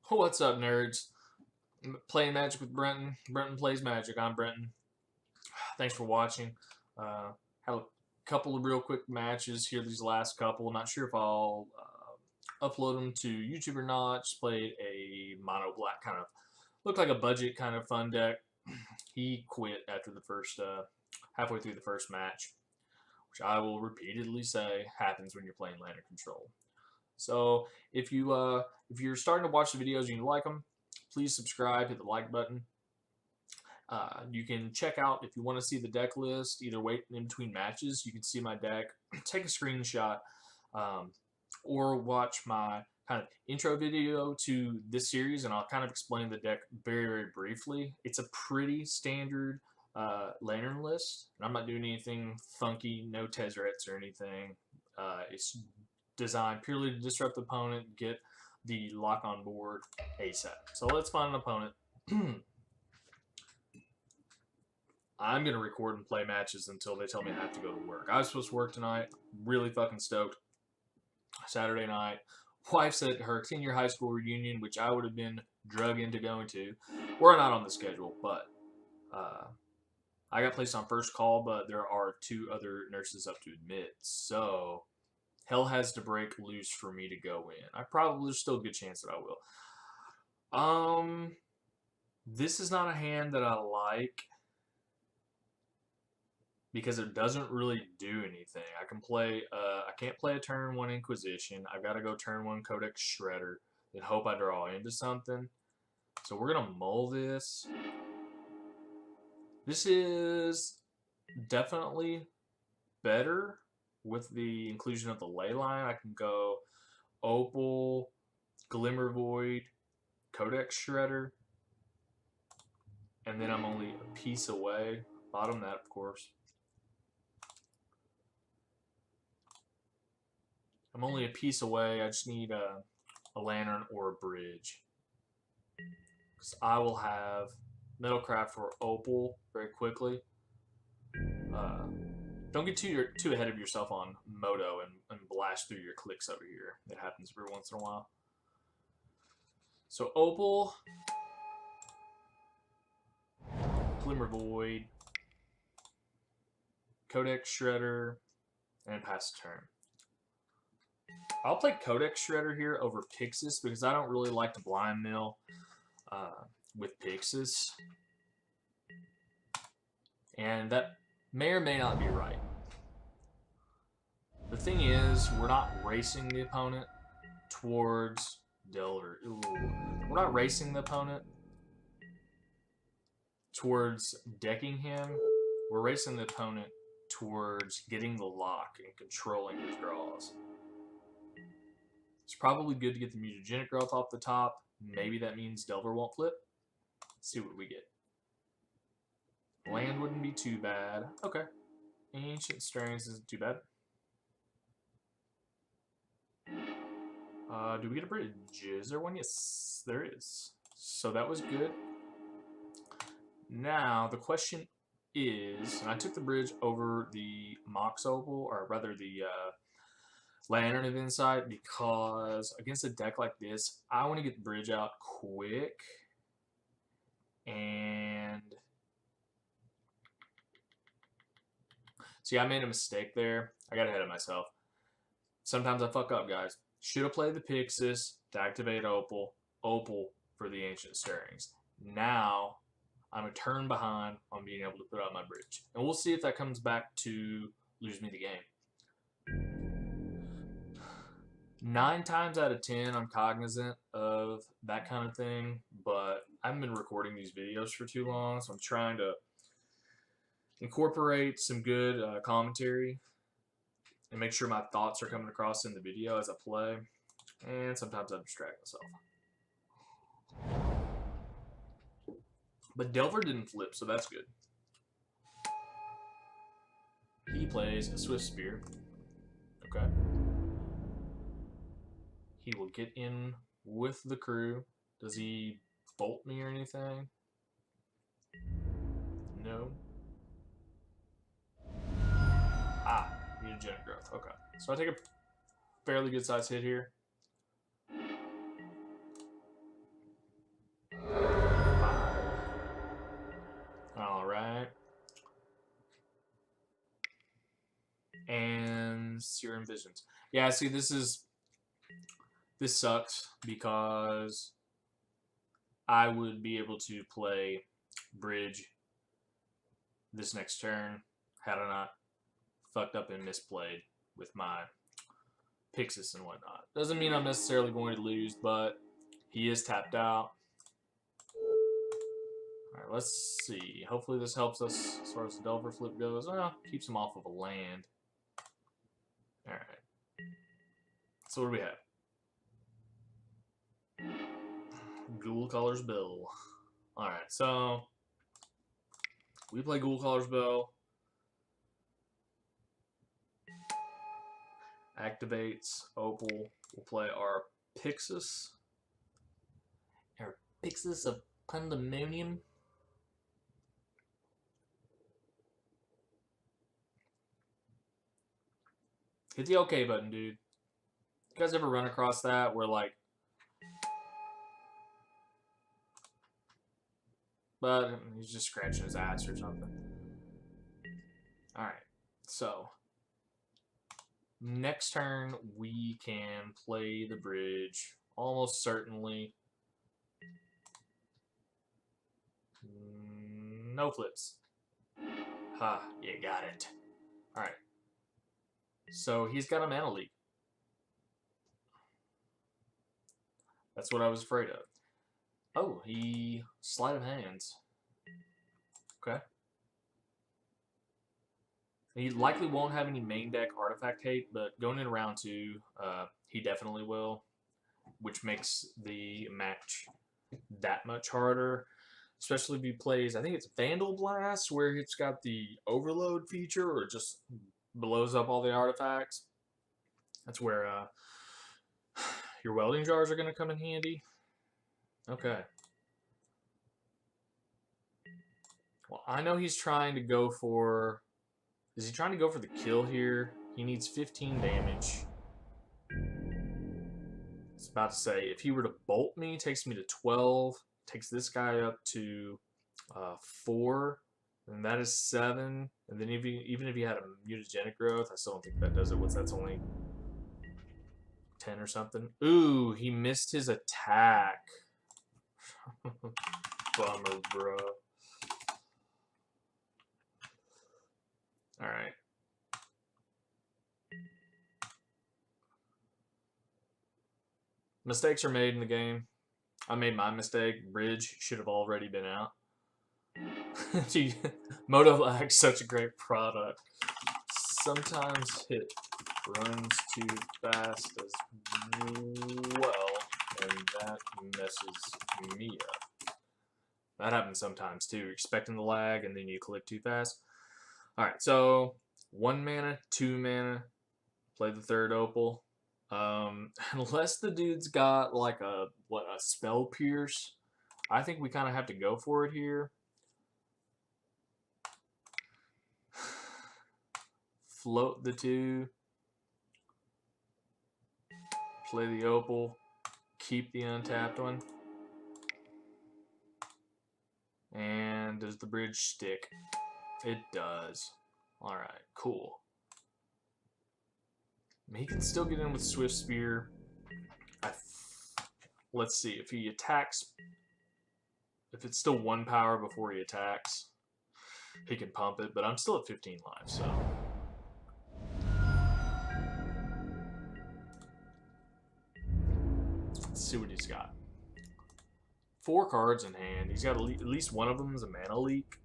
What's up, nerds? Playing Magic with Brenton. Brenton plays Magic. I'm Brenton. Thanks for watching. Had a couple of real quick matches here. These last couple. I'm not sure if I'll upload them to YouTube or not. Just played a mono black kind of looked like a budget kind of fun deck. He quit after the first halfway through the first match, which I will repeatedly say happens when you're playing Lantern Control. So if you're starting to watch the videos and you like them, please subscribe, hit the like button. You can check out, if you want to see the deck list, either wait in between matches, you can see my deck, take a screenshot, or watch my kind of intro video to this series, and I'll kind of explain the deck very, very briefly. It's a pretty standard Lantern list, and I'm not doing anything funky, no Tezerets or anything. It's designed purely to disrupt the opponent, get the lock on board ASAP. So let's find an opponent. I'm going to record and play matches until they tell me I have to go to work. I was supposed to work tonight. Really fucking stoked. Saturday night. Wife said her 10-year high school reunion, which I would have been drug into going to. We're not on the schedule, but I got placed on first call, but there are 2 other nurses up to admit. So hell has to break loose for me to go in. There's still a good chance that I will. This is not a hand that I like because it doesn't really do anything. I can't play a turn 1 Inquisition. I've got to go turn 1 Codex Shredder and hope I draw into something. So we're going to mull this. This is definitely better with the inclusion of the ley line. I can go Opal, Glimmer Void, Codex Shredder, and then I'm only a piece away. Bottom that, of course. I'm only a piece away. I just need a lantern or a bridge. Because I will have Metalcraft for Opal very quickly. Don't get too ahead of yourself on Moto and blast through your clicks over here. It happens every once in a while. So Opal, Glimmer Void, Codex Shredder, and pass the turn. I'll play Codex Shredder here over Pixis because I don't really like to blind mill with Pixis. And that may or may not be right. The thing is, we're not racing the opponent towards Delver. Ooh. We're not racing the opponent towards decking him. We're racing the opponent towards getting the lock and controlling his draws. It's probably good to get the mutagenic growth off the top. Maybe that means Delver won't flip. Let's see what we get. Land wouldn't be too bad. Okay. Ancient Stirrings isn't too bad. Do we get a bridge? Is there one? Yes, there is. So that was good. Now, the question is, and I took the bridge over the Mox Opal, or rather the Lantern of Insight, because against a deck like this, I want to get the bridge out quick. And see, I made a mistake there. I got ahead of myself. Sometimes I fuck up, guys. Should have played the Pixis to activate Opal. Opal for the Ancient Stirrings. Now, I'm a turn behind on being able to put out my bridge. And we'll see if that comes back to lose me the game. 9 times out of 10, I'm cognizant of that kind of thing, but I haven't been recording these videos for too long, so I'm trying to incorporate some good commentary and make sure my thoughts are coming across in the video as I play, and sometimes I distract myself. But Delver didn't flip, so that's good. He plays a Swift Spear. Okay. He will get in with the crew. Does he bolt me or anything? No. Ah, mutagenic growth. Okay. So I take a fairly good size hit here. Serum Visions. Yeah, see, this sucks because I would be able to play Bridge this next turn had I not fucked up and misplayed with my Pixis and whatnot. Doesn't mean I'm necessarily going to lose, but he is tapped out. Alright, let's see. Hopefully this helps us as far as the Delver flip goes. Well, keeps him off of a land. Alright. So what do we have? Ghoul Caller's Bill. Alright, so we play Ghoul Caller's Bill. Activates Opal. We'll play our Pixis. Our Pixis of Pandemonium. Hit the OK button, dude. You guys ever run across that where, like, but he's just scratching his ass or something. Alright, so next turn we can play the bridge. Almost certainly. No flips. Ha, you got it. Alright. So he's got a mana leak. That's what I was afraid of. Oh, he sleight of hands. Okay. He likely won't have any main deck artifact hate, but going in round 2, he definitely will, which makes the match that much harder. Especially if he plays, I think it's Vandal Blast, where it's got the overload feature, or it just blows up all the artifacts. That's where your welding jars are going to come in handy. Okay. Well, I know he's trying to go for... Is he trying to go for the kill here? He needs 15 damage. I was about to say, if he were to bolt me, it takes me to 12. Takes this guy up to 4. And that is 7. And then even if he had a mutagenic growth, I still don't think that does it. That's only 10 or something. Ooh, he missed his attack. Bummer, bro. Alright. Mistakes are made in the game. I made my mistake. Bridge should have already been out. Moto Lag's such a great product. Sometimes it runs too fast as well, and that messes me up. That happens sometimes too. You're expecting the lag, and then you click too fast. Alright, so 1 mana, 2 mana, play the third Opal. Unless the dude's got like a spell pierce, I think we kind of have to go for it here. Float the 2. Play the Opal. Keep the untapped one. And does the bridge stick? It does. Alright, cool. He can still get in with Swift Spear. Let's see, if he attacks, if it's still 1 power before he attacks, he can pump it, but I'm still at 15 lives, so. Let's see what he's got. 4 cards in hand. He's got at least one of them is a mana leak.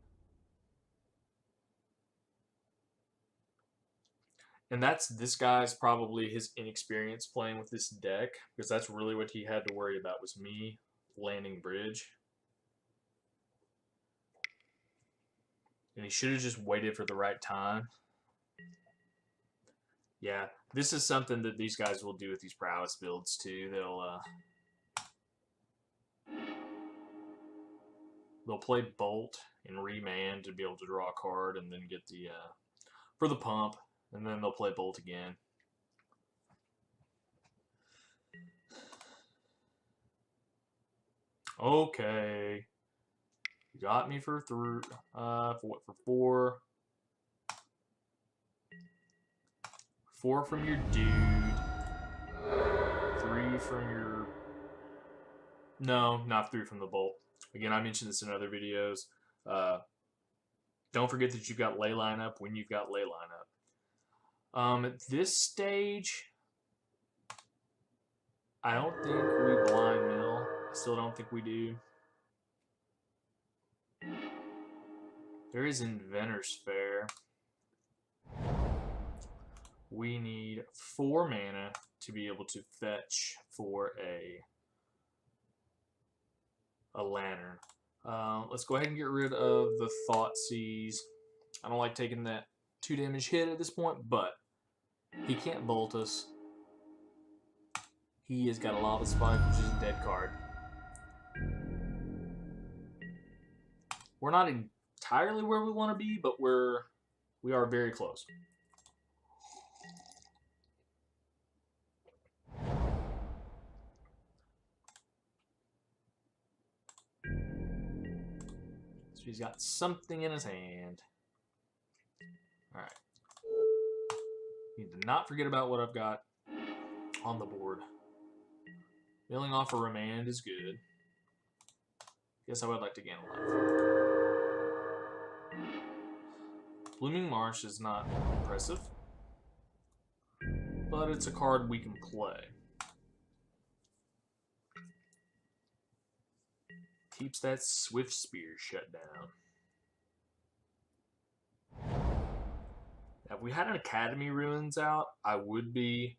And this guy's probably his inexperience playing with this deck, because that's really what he had to worry about, was me landing bridge. And he should have just waited for the right time. Yeah, this is something that these guys will do with these prowess builds too. They'll play Bolt and Remand to be able to draw a card and then get the for the pump. And then they'll play Bolt again. Okay. You got me for 3. For what? For 4. 4 from your dude. 3 from your... No, not 3 from the bolt. Again, I mentioned this in other videos. Don't forget that you've got ley line up when you've got ley line up. At this stage, I don't think we blind mill. I still don't think we do. There is Inventor's Fair. We need 4 mana to be able to fetch for a lantern. Let's go ahead and get rid of the Thoughtseize. I don't like taking that 2 damage hit at this point, but he can't bolt us. He has got a Lava Spike, which is a dead card. We're not entirely where we want to be, but we are very close. So he's got something in his hand. Alright. Need to not forget about what I've got on the board. Milling off a Remand is good. Guess I would like to gain a life. Blooming Marsh is not impressive, but it's a card we can play. Keeps that Swift Spear shut down. Now, if we had an Academy Ruins out, I would be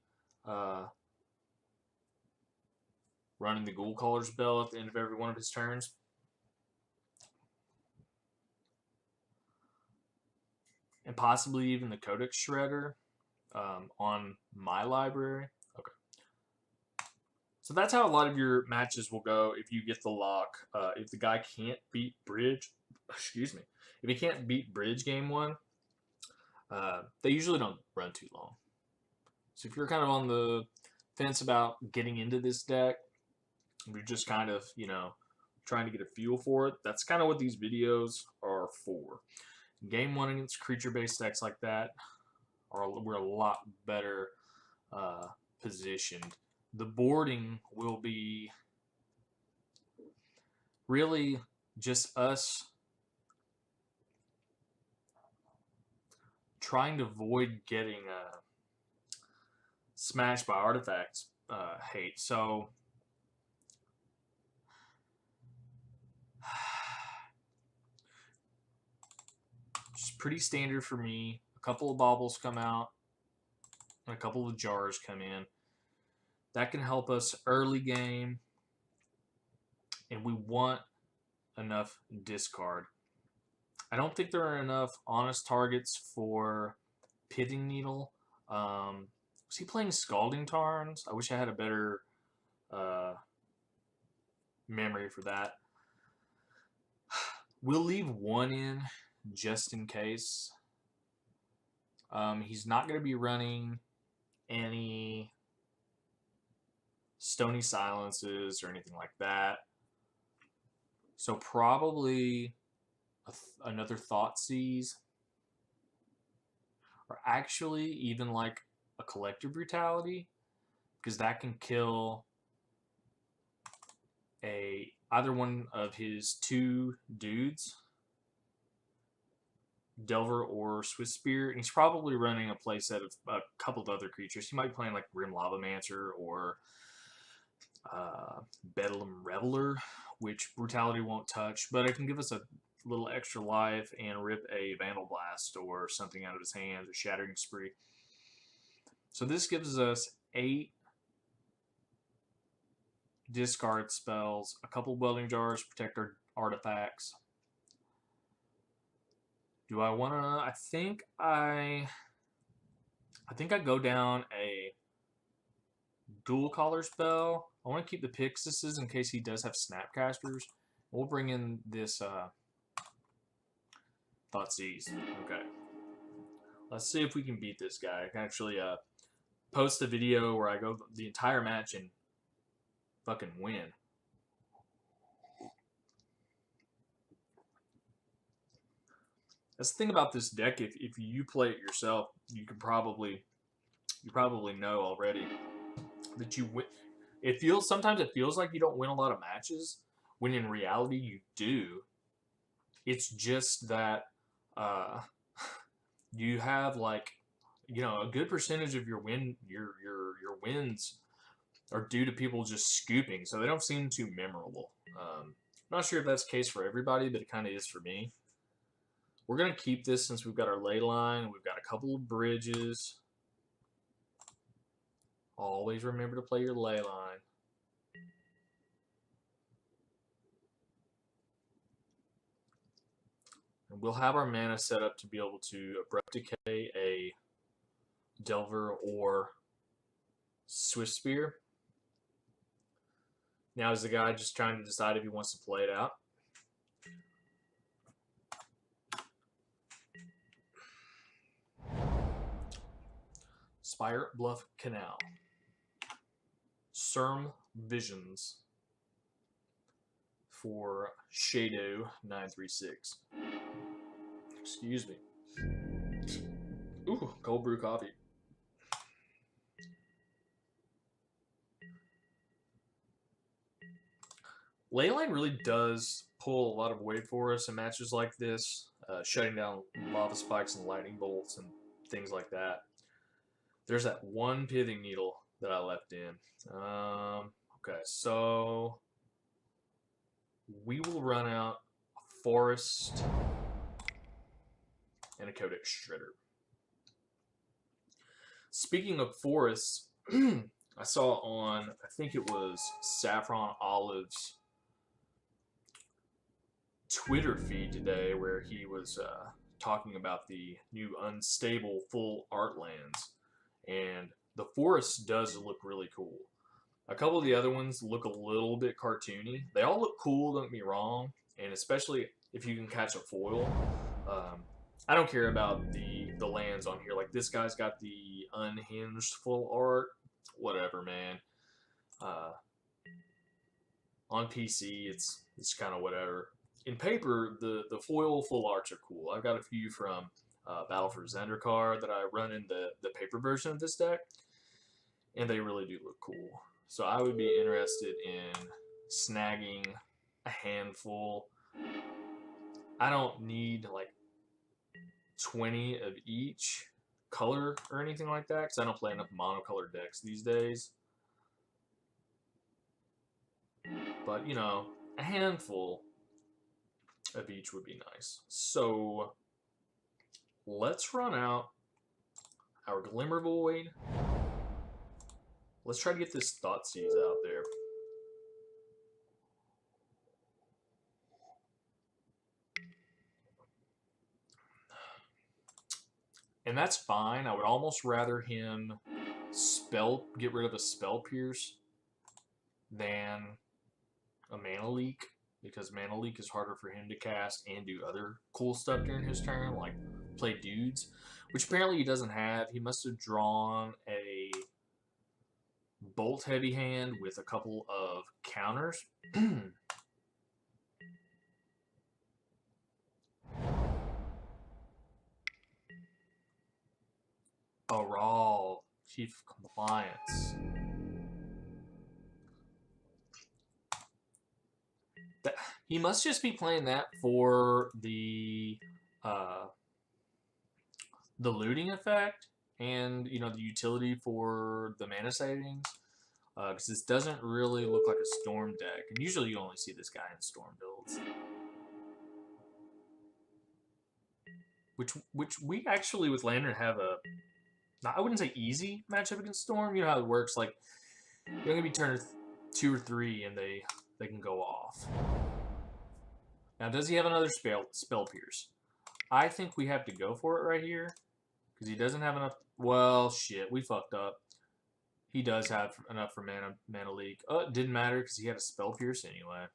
running the Ghoul Caller's Bell at the end of every one of his turns. And possibly even the Codex Shredder on my library. Okay. So that's how a lot of your matches will go if you get the lock. If the guy can't beat Bridge, excuse me, if he can't beat Bridge game 1, they usually don't run too long. So if you're kind of on the fence about getting into this deck, you're just kind of, you know, trying to get a feel for it, that's kind of what these videos are for. Game 1 against creature-based decks like that, we're a lot better positioned. The boarding will be really just us trying to avoid getting smashed by artifacts hate. So just pretty standard for me. A couple of baubles come out, and a couple of jars come in. That can help us early game, and we want enough discard. I don't think there are enough honest targets for Pitting Needle. Was he playing Scalding Tarns? I wish I had a better memory for that. We'll leave 1 in just in case. He's not going to be running any Stony Silences or anything like that. So probably another Thoughtseize. Or actually even like a Collective Brutality, because that can kill either one of his 2 dudes, Delver or Swift Spear, and he's probably running a playset of a couple of other creatures. He might be playing like Grim Lavamancer or Bedlam Reveler, which Brutality won't touch, but it can give us a little extra life and rip a Vandal Blast or something out of his hands, a Shattering Spree. So this gives us 8 discard spells, a couple Welding Jars, protect our artifacts. Do I want to? I think I go down a Ghoul Collar spell. I want to keep the Pixuses in case he does have Snapcasters. We'll bring in this Thoughtseize. Okay. Let's see if we can beat this guy. I can actually post a video where I go the entire match and fucking win. That's the thing about this deck. If you play it yourself, you can probably you probably know already that you win. Sometimes it feels like you don't win a lot of matches, when in reality you do. It's just that uh, you have like, a good percentage of your wins are due to people just scooping, so they don't seem too memorable. I'm not sure if that's the case for everybody, but it kind of is for me. We're gonna keep this since we've got our ley line. We've got a couple of bridges. Always remember to play your ley line. And we'll have our mana set up to be able to Abrupt Decay a Delver or Swift Spear. Now is the guy just trying to decide if he wants to play it out. Spire Bluff Canal. Serm Visions for Shadow 936. Excuse me. Ooh, cold brew coffee. Leyline really does pull a lot of weight for us in matches like this, shutting down lava spikes and lightning bolts and things like that. There's that one pithing needle that I left in. Okay, so we will run out a forest and a Codex Shredder. Speaking of forests, I saw on, I think it was Saffron Olive's Twitter feed today, where he was talking about the new unstable full art lands, and the forest does look really cool. A couple of the other ones look a little bit cartoony. They all look cool, don't get me wrong, and especially if you can catch a foil. I don't care about the lands on here. Like, this guy's got the unhinged full art. Whatever, man. On PC, it's kind of whatever. In paper, the foil full arts are cool. I've got a few from Battle for Zendikar that I run in the paper version of this deck, and they really do look cool. So I would be interested in snagging a handful. I don't need like 20 of each color or anything like that, because I don't play enough monocolored decks these days. But, a handful of each would be nice. So let's run out our Glimmer Void. Let's try to get this Thoughtseize out there. And that's fine. I would almost rather him get rid of a Spell Pierce than a Mana Leak, because Mana Leak is harder for him to cast and do other cool stuff during his turn, like play dudes, which apparently he doesn't have. He must have drawn a Bolt Heavy hand with a couple of counters. Baral, Chief of Compliance. He must just be playing that for the looting effect and, the utility for the mana savings. Because this doesn't really look like a Storm deck. And usually you only see this guy in Storm builds. Which we actually, with Lantern, have I wouldn't say easy matchup against Storm. You know how it works. Like, you're going to be turn 2 or 3 and they can go off. Now, does he have another Spell Pierce? I think we have to go for it right here, because he doesn't have enough. Well, shit, we fucked up. He does have enough for mana Leak. Oh, it didn't matter because he had a Spell Pierce anyway.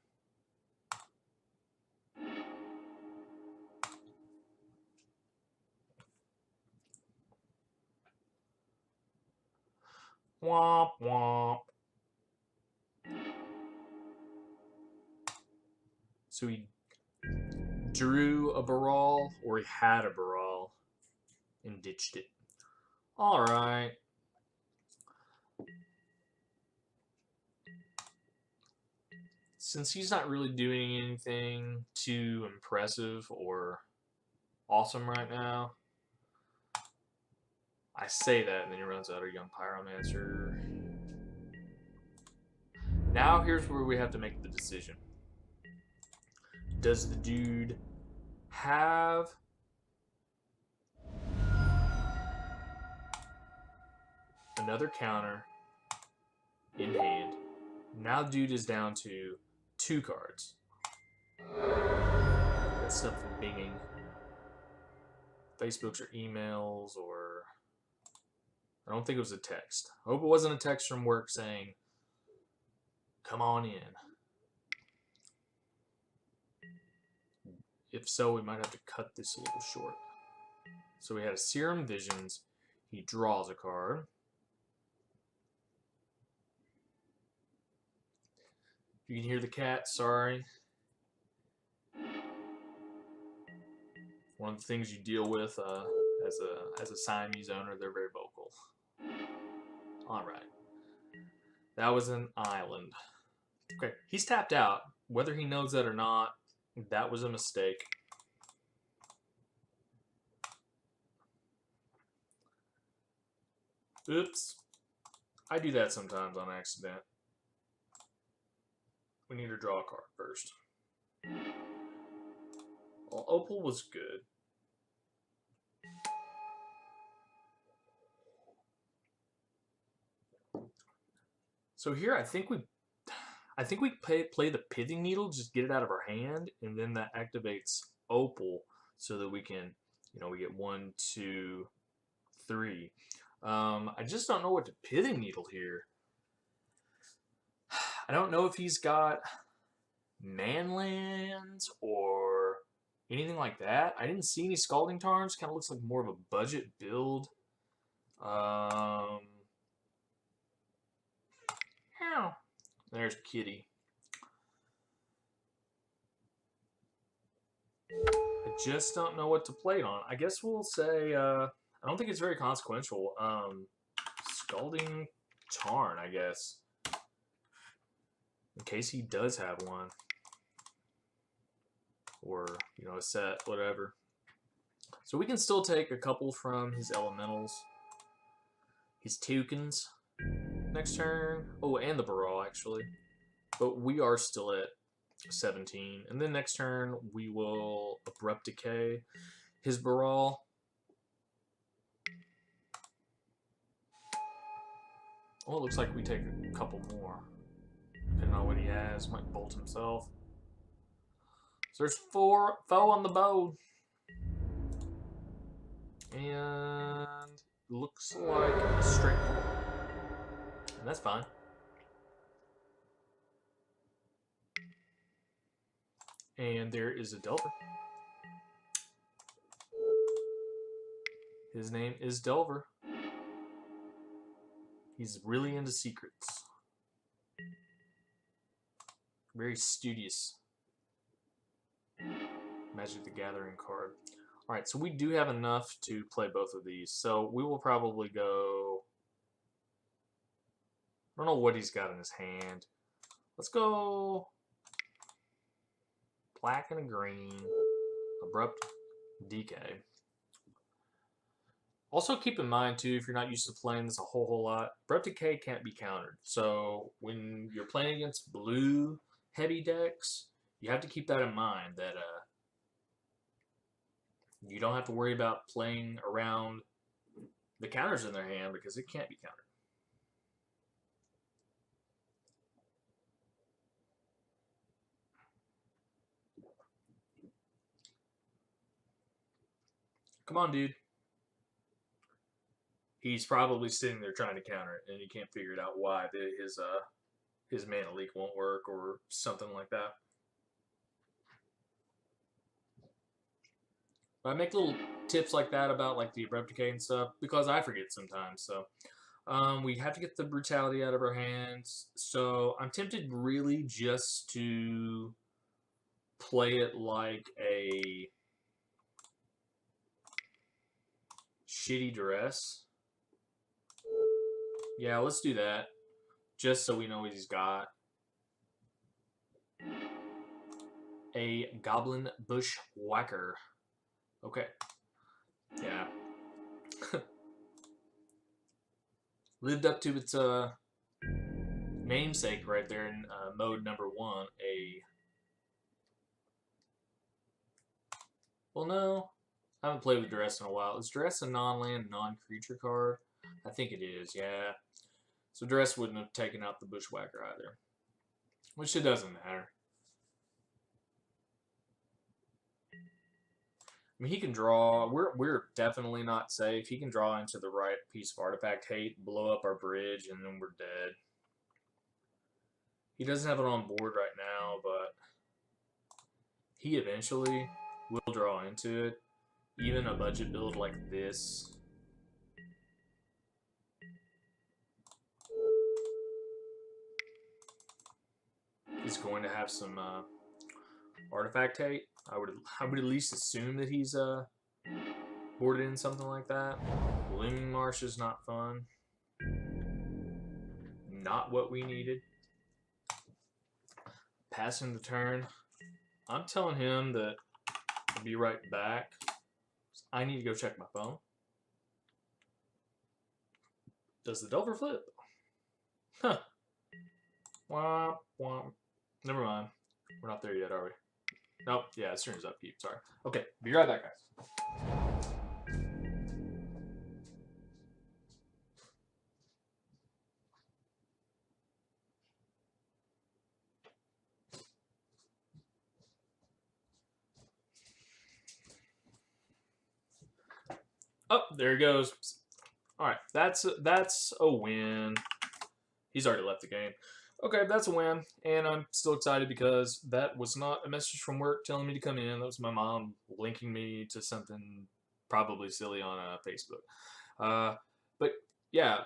Womp womp. So he drew a Baral, or he had a Baral and ditched it. Alright. since he's not really doing anything too impressive or awesome right now, I say that, and then he runs out of Young Pyromancer. Now here's where we have to make the decision. Does the dude have another counter in hand? Now dude is down to 2 cards. That's stuff from binging. Facebooks or emails, or I don't think it was a text. I hope it wasn't a text from work saying, come on in. If so, we might have to cut this a little short. So we had a Serum Visions. He draws a card. You can hear the cat, sorry. One of the things you deal with as a Siamese owner, they're very vocal. Alright. That was an island. Okay, he's tapped out. Whether he knows that or not, that was a mistake. Oops. I do that sometimes on accident. We need to draw a card first. Well, Opal was good. So here, I think we play the Pithing Needle, just get it out of our hand, and then that activates Opal, so that we can, we get 1, 2, 3. I just don't know what to Pithing Needle here. I don't know if he's got manlands or anything like that. I didn't see any Scalding Tarns. Kind of looks like more of a budget build. Ow. There's Kitty. I just don't know what to play it on. I guess we'll say, I don't think it's very consequential. Scalding Tarn, I guess. In case he does have one. Or, a set, whatever. So we can still take a couple from his elementals. His tokens. Next turn. Oh, and the Baral, actually. But we are still at 17. And then next turn, we will Abrupt Decay his Baral. Oh, it looks like we take a couple more. Depending on what he has. Might bolt himself. So there's 4 foe on the board. And looks like a straight 4. And that's fine. And there is a Delver. His name is Delver. He's really into secrets. Very studious. Magic the Gathering card. Alright, so we do have enough to play both of these. So we will probably go... I don't know what he's got in his hand. Let's go... Black and a green. Abrupt Decay. Also keep in mind, too, if you're not used to playing this a whole lot, Abrupt Decay can't be countered. So when you're playing against blue heavy decks, you have to keep that in mind, that you don't have to worry about playing around the counters in their hand, because it can't be countered. Come on, dude. He's probably sitting there trying to counter it, and he can't figure it out why his Mana Leak won't work or something like that. But I make little tips like that about like the Abrupt Decay and stuff because I forget sometimes. So we have to get the Brutality out of our hands. So I'm tempted really just to play it like a shitty Duress. Yeah, let's do that. Just so we know what he's got. a Goblin Bushwhacker. Okay. Yeah. Lived up to its namesake right there in mode number 1. Well, no. I haven't played with Duress in a while. Is Duress a non-land, non-creature card? I think it is, yeah. So Duress wouldn't have taken out the Bushwhacker either. Which it doesn't matter. I mean, he can draw. We're definitely not safe. He can draw into the right piece of artifact hate, blow up our bridge, and then we're dead. He doesn't have it on board right now, but he eventually will draw into it. Even a budget build like this. He's going to have some artifact hate. I would at least assume that he's boarded in something like that. Blooming Marsh is not fun. Not what we needed. Passing the turn. I'm telling him that I'll be right back. I need to go check my phone. Does the Delver flip? Huh. Womp, womp. Never mind. We're not there yet, are we? Nope. Yeah, it turns upkeep. Sorry. Okay. Be right back, guys. Oh, there he goes. All right, that's a win. He's already left the game. Okay, that's a win, and I'm still excited because that was not a message from work telling me to come in. That was my mom linking me to something probably silly on Facebook. But yeah,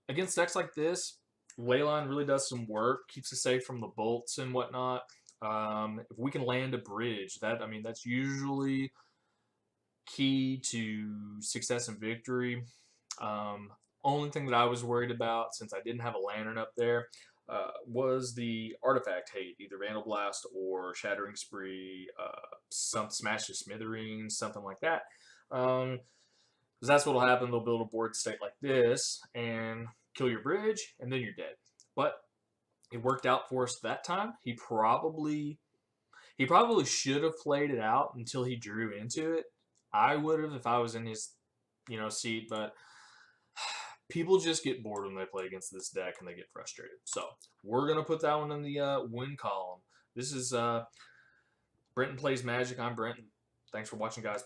against decks like this, Leyline really does some work, keeps us safe from the bolts and whatnot. If we can land a bridge, that's usually key to success and victory. Only thing that I was worried about, since I didn't have a lantern up there, was the artifact hate, either Vandal Blast or Shattering Spree, some Smash to Smithereens, something like that. Because that's what will happen. They'll build a board state like this and kill your bridge, and then you're dead. But it worked out for us that time. He probably should have played it out until he drew into it. I would have if I was in his, seat, but people just get bored when they play against this deck and they get frustrated. So we're gonna put that one in the win column. This is Brenton Plays Magic. I'm Brenton. Thanks for watching, guys.